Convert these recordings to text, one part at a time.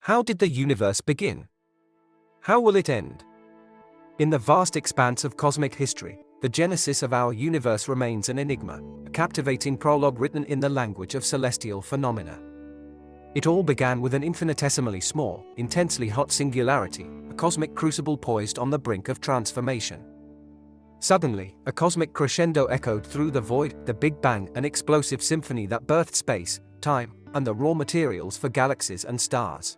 How did the universe begin? How will it end? In the vast expanse of cosmic history, the genesis of our universe remains an enigma, a captivating prologue written in the language of celestial phenomena. It all began with an infinitesimally small, intensely hot singularity, a cosmic crucible poised on the brink of transformation. Suddenly, a cosmic crescendo echoed through the void, the Big Bang, an explosive symphony that birthed space, time, and the raw materials for galaxies and stars.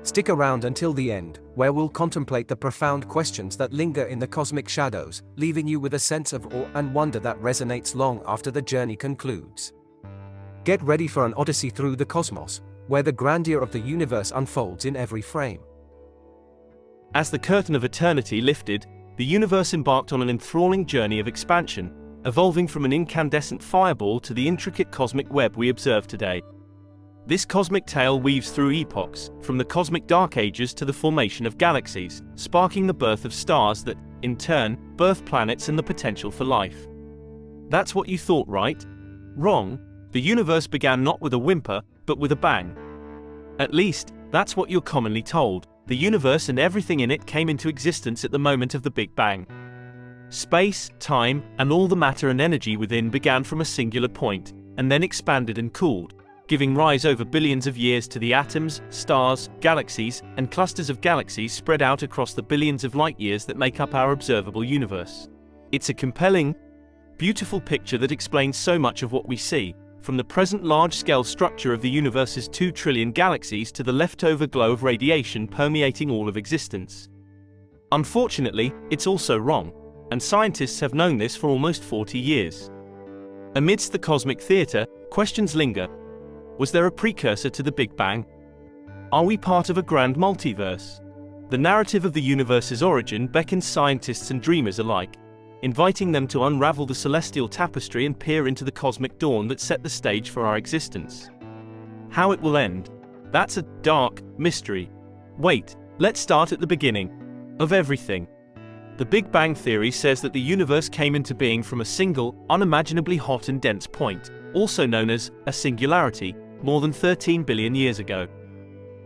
Stick around until the end, where we'll contemplate the profound questions that linger in the cosmic shadows, leaving you with a sense of awe and wonder that resonates long after the journey concludes. Get ready for an odyssey through the cosmos, where the grandeur of the universe unfolds in every frame. As the curtain of eternity lifted, the universe embarked on an enthralling journey of expansion, evolving from an incandescent fireball to the intricate cosmic web we observe today. This cosmic tale weaves through epochs, from the cosmic dark ages to the formation of galaxies, sparking the birth of stars that, in turn, birth planets and the potential for life. That's what you thought, right? Wrong. The universe began not with a whimper, but with a bang. At least, that's what you're commonly told. The universe and everything in it came into existence at the moment of the Big Bang. Space, time, and all the matter and energy within began from a singular point, and then expanded and cooled, giving rise over billions of years to the atoms, stars, galaxies, and clusters of galaxies spread out across the billions of light years that make up our observable universe. It's a compelling, beautiful picture that explains so much of what we see, from the present large-scale structure of the universe's 2 trillion galaxies to the leftover glow of radiation permeating all of existence. Unfortunately, it's also wrong, and scientists have known this for almost 40 years. Amidst the cosmic theater, questions linger. Was there a precursor to the Big Bang? Are we part of a grand multiverse? The narrative of the universe's origin beckons scientists and dreamers alike, inviting them to unravel the celestial tapestry and peer into the cosmic dawn that set the stage for our existence. How it will end? That's a dark mystery. Wait, let's start at the beginning of everything. The Big Bang theory says that the universe came into being from a single, unimaginably hot and dense point, also known as a singularity, more than 13 billion years ago.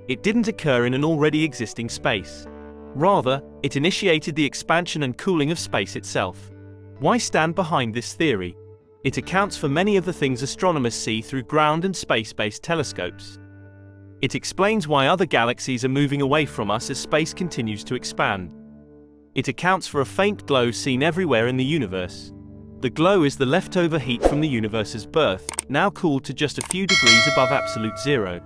It didn't occur in an already existing space. Rather, it initiated the expansion and cooling of space itself. Why stand behind this theory? It accounts for many of the things astronomers see through ground and space-based telescopes. It explains why other galaxies are moving away from us as space continues to expand. It accounts for a faint glow seen everywhere in the universe. The glow is the leftover heat from the universe's birth, now cooled to just a few degrees above absolute zero.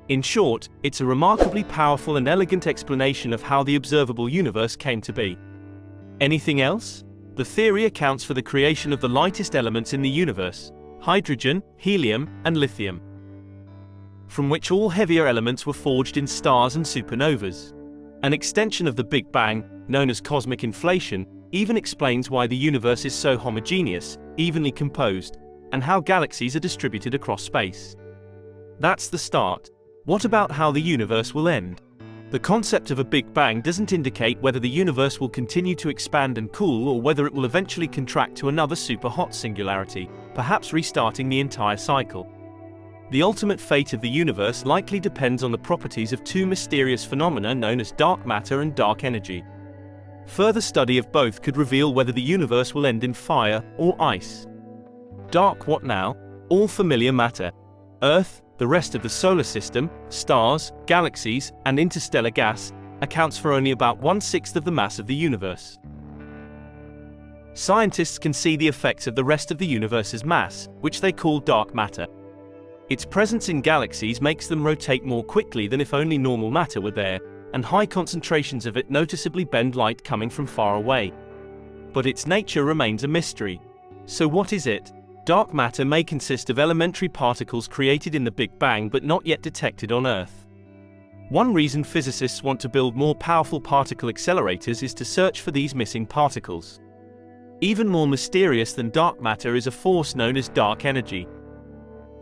In short, it's a remarkably powerful and elegant explanation of how the observable universe came to be. Anything else? The theory accounts for the creation of the lightest elements in the universe: hydrogen, helium, and lithium, from which all heavier elements were forged in stars and supernovas. An extension of the Big Bang, known as cosmic inflation, even explains why the universe is so homogeneous, evenly composed, and how galaxies are distributed across space. That's the start. What about how the universe will end? The concept of a Big Bang doesn't indicate whether the universe will continue to expand and cool or whether it will eventually contract to another super-hot singularity, perhaps restarting the entire cycle. The ultimate fate of the universe likely depends on the properties of 2 mysterious phenomena known as dark matter and dark energy. Further study of both could reveal whether the universe will end in fire or ice. Dark what now? All familiar matter. Earth, the rest of the solar system, stars, galaxies, and interstellar gas, accounts for only about 1/6 of the mass of the universe. Scientists can see the effects of the rest of the universe's mass, which they call dark matter. Its presence in galaxies makes them rotate more quickly than if only normal matter were there, and high concentrations of it noticeably bend light coming from far away. But its nature remains a mystery. So what is it? Dark matter may consist of elementary particles created in the Big Bang but not yet detected on Earth. One reason physicists want to build more powerful particle accelerators is to search for these missing particles. Even more mysterious than dark matter is a force known as dark energy.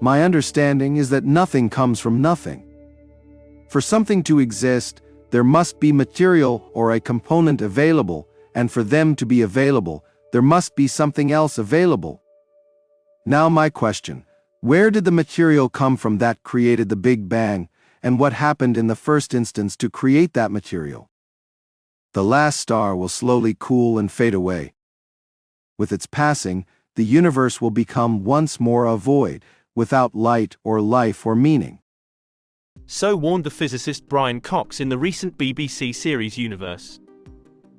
My understanding is that nothing comes from nothing. For something to exist, there must be material or a component available, and for them to be available, there must be something else available. Now my question, where did the material come from that created the Big Bang, and what happened in the first instance to create that material. The last star will slowly cool and fade away. With its passing, the universe will become once more a void, without light or life or meaning. So warned the physicist Brian Cox in the recent BBC series Universe.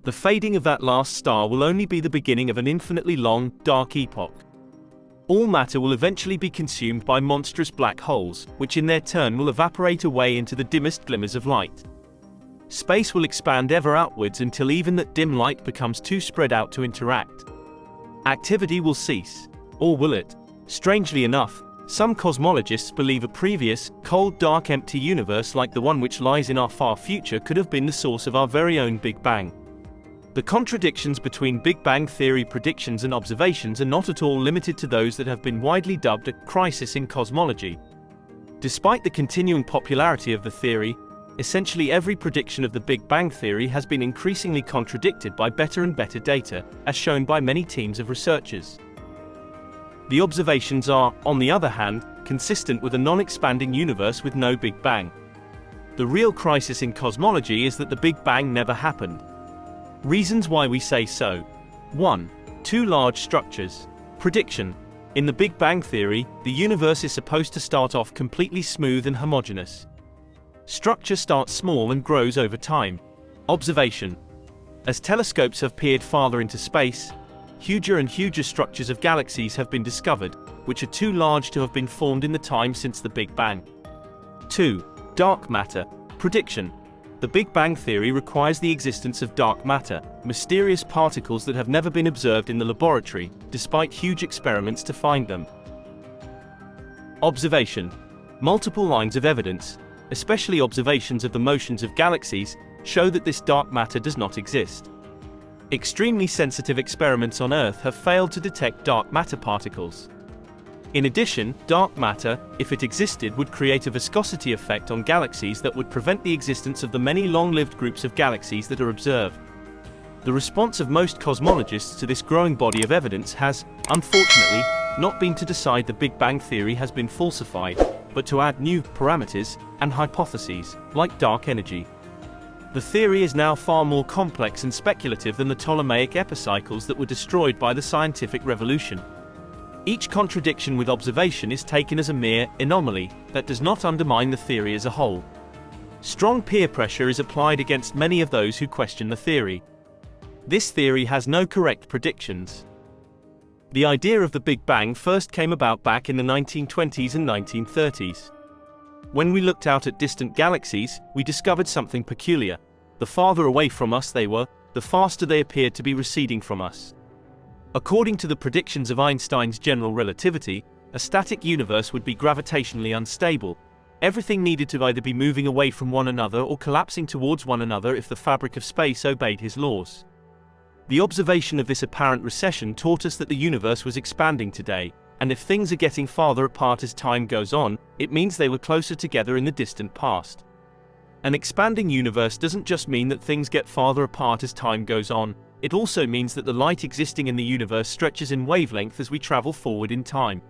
The fading of that last star will only be the beginning of an infinitely long, dark epoch. All matter will eventually be consumed by monstrous black holes, which in their turn will evaporate away into the dimmest glimmers of light. Space will expand ever outwards until even that dim light becomes too spread out to interact. Activity will cease. Or will it? Strangely enough, some cosmologists believe a previous, cold, dark, empty universe like the one which lies in our far future could have been the source of our very own Big Bang. The contradictions between Big Bang theory predictions and observations are not at all limited to those that have been widely dubbed a crisis in cosmology. Despite the continuing popularity of the theory, essentially every prediction of the Big Bang theory has been increasingly contradicted by better and better data, as shown by many teams of researchers. The observations are, on the other hand, consistent with a non-expanding universe with no Big Bang. The real crisis in cosmology is that the Big Bang never happened. Reasons why we say so. 1. Two large structures. Prediction. In the Big Bang theory, the universe is supposed to start off completely smooth and homogeneous. Structure starts small and grows over time. Observation. As telescopes have peered farther into space, huger and huger structures of galaxies have been discovered, which are too large to have been formed in the time since the Big Bang. 2. Dark matter. Prediction. The Big Bang theory requires the existence of dark matter, mysterious particles that have never been observed in the laboratory, despite huge experiments to find them. Observation. Multiple lines of evidence, especially observations of the motions of galaxies, show that this dark matter does not exist. Extremely sensitive experiments on Earth have failed to detect dark matter particles. In addition, dark matter, if it existed, would create a viscosity effect on galaxies that would prevent the existence of the many long-lived groups of galaxies that are observed. The response of most cosmologists to this growing body of evidence has, unfortunately, not been to decide the Big Bang theory has been falsified, but to add new parameters and hypotheses, like dark energy. The theory is now far more complex and speculative than the Ptolemaic epicycles that were destroyed by the scientific revolution. Each contradiction with observation is taken as a mere anomaly that does not undermine the theory as a whole. Strong peer pressure is applied against many of those who question the theory. This theory has no correct predictions. The idea of the Big Bang first came about back in the 1920s and 1930s. When we looked out at distant galaxies, we discovered something peculiar. The farther away from us they were, the faster they appeared to be receding from us. According to the predictions of Einstein's general relativity, a static universe would be gravitationally unstable. Everything needed to either be moving away from one another or collapsing towards one another if the fabric of space obeyed his laws. The observation of this apparent recession taught us that the universe was expanding today, and if things are getting farther apart as time goes on, it means they were closer together in the distant past. An expanding universe doesn't just mean that things get farther apart as time goes on, it also means that the light existing in the universe stretches in wavelength as we travel forward in time.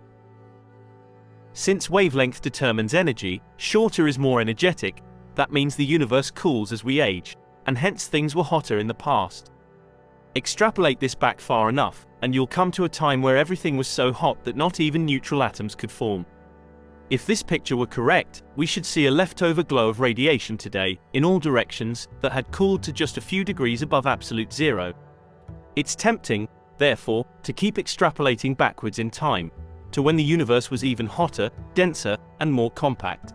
Since wavelength determines energy, shorter is more energetic, that means the universe cools as we age, and hence things were hotter in the past. Extrapolate this back far enough, and you'll come to a time where everything was so hot that not even neutral atoms could form. If this picture were correct, we should see a leftover glow of radiation today, in all directions, that had cooled to just a few degrees above absolute zero. It's tempting, therefore, to keep extrapolating backwards in time, to when the universe was even hotter, denser, and more compact.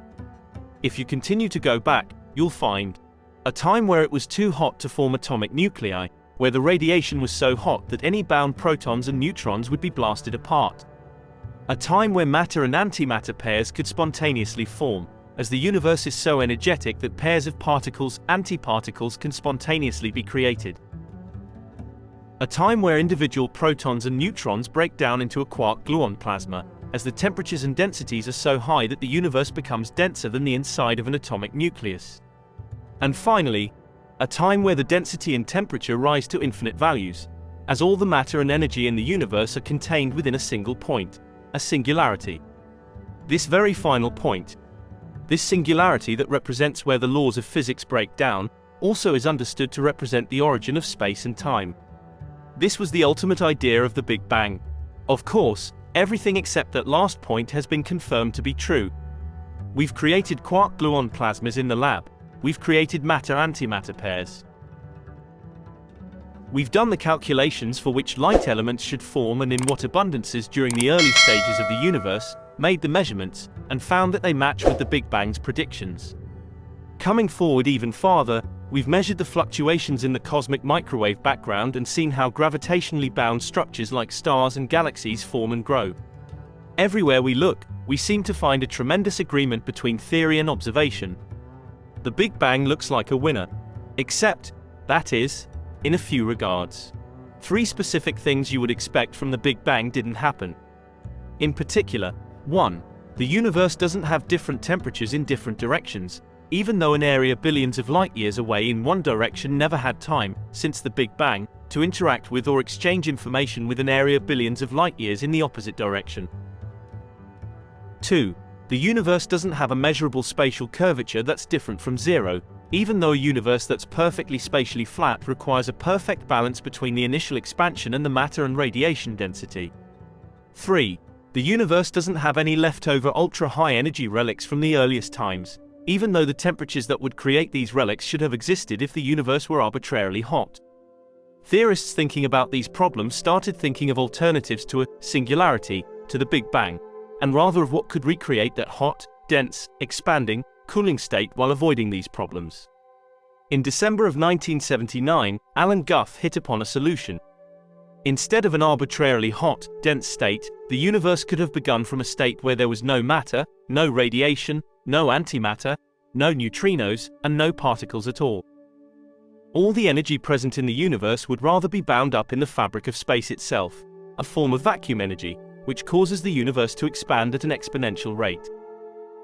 If you continue to go back, you'll find a time where it was too hot to form atomic nuclei, where the radiation was so hot that any bound protons and neutrons would be blasted apart. A time where matter and antimatter pairs could spontaneously form, as the universe is so energetic that pairs of particles, antiparticles, can spontaneously be created. A time where individual protons and neutrons break down into a quark-gluon plasma, as the temperatures and densities are so high that the universe becomes denser than the inside of an atomic nucleus. And finally, a time where the density and temperature rise to infinite values, as all the matter and energy in the universe are contained within a single point, a singularity. This very final point, This singularity that represents where the laws of physics break down, also is understood to represent the origin of space and time. This was the ultimate idea of the Big Bang. Of course, everything except that last point has been confirmed to be true. We've created quark-gluon plasmas in the lab. We've created matter-antimatter pairs. We've done the calculations for which light elements should form and in what abundances during the early stages of the universe, made the measurements, and found that they match with the Big Bang's predictions. Coming forward even farther, we've measured the fluctuations in the cosmic microwave background and seen how gravitationally bound structures like stars and galaxies form and grow. Everywhere we look, we seem to find a tremendous agreement between theory and observation. The Big Bang looks like a winner. Except, that is, in a few regards. 3 specific things you would expect from the Big Bang didn't happen. In particular, 1. The universe doesn't have different temperatures in different directions, even though an area billions of light years away in one direction never had time, since the Big Bang, to interact with or exchange information with an area billions of light years in the opposite direction. 2. The universe doesn't have a measurable spatial curvature that's different from zero, even though a universe that's perfectly spatially flat requires a perfect balance between the initial expansion and the matter and radiation density. 3. The universe doesn't have any leftover ultra-high energy relics from the earliest times, even though the temperatures that would create these relics should have existed if the universe were arbitrarily hot. Theorists thinking about these problems started thinking of alternatives to a singularity, to the Big Bang, and rather of what could recreate that hot, dense, expanding, cooling state while avoiding these problems. In December of 1979, Alan Guth hit upon a solution. Instead of an arbitrarily hot, dense state, the universe could have begun from a state where there was no matter, no radiation, no antimatter, no neutrinos, and no particles at all. All the energy present in the universe would rather be bound up in the fabric of space itself, a form of vacuum energy, which causes the universe to expand at an exponential rate.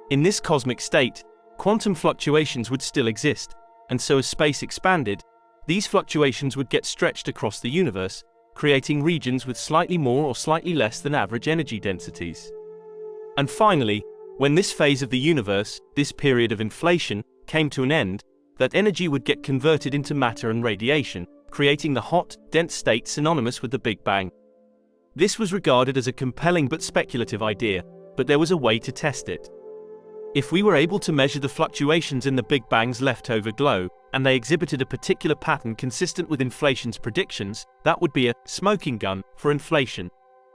In this cosmic state, quantum fluctuations would still exist, and so as space expanded, these fluctuations would get stretched across the universe, creating regions with slightly more or slightly less than average energy densities. And finally, when this phase of the universe, this period of inflation, came to an end, that energy would get converted into matter and radiation, creating the hot, dense state synonymous with the Big Bang. This was regarded as a compelling but speculative idea, but there was a way to test it. If we were able to measure the fluctuations in the Big Bang's leftover glow, and they exhibited a particular pattern consistent with inflation's predictions, that would be a smoking gun for inflation.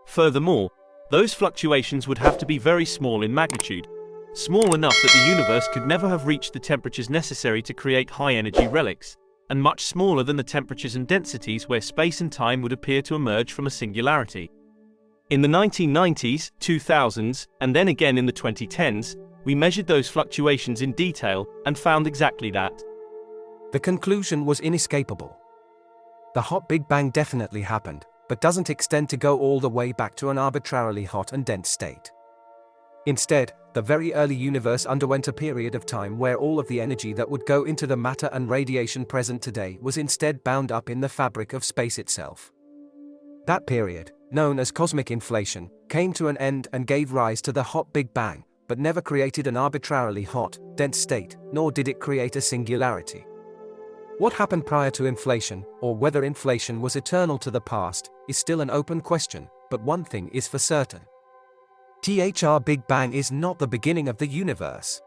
Furthermore, those fluctuations would have to be very small in magnitude, small enough that the universe could never have reached the temperatures necessary to create high-energy relics, and much smaller than the temperatures and densities where space and time would appear to emerge from a singularity. In the 1990s, 2000s, and then again in the 2010s, we measured those fluctuations in detail and found exactly that. The conclusion was inescapable. The hot Big Bang definitely happened, but doesn't extend to go all the way back to an arbitrarily hot and dense state. Instead, the very early universe underwent a period of time where all of the energy that would go into the matter and radiation present today was instead bound up in the fabric of space itself. That period, known as cosmic inflation, came to an end and gave rise to the hot Big Bang, but never created an arbitrarily hot, dense state, nor did it create a singularity. What happened prior to inflation, or whether inflation was eternal to the past, is still an open question, but one thing is for certain. The Big Bang is not the beginning of the universe.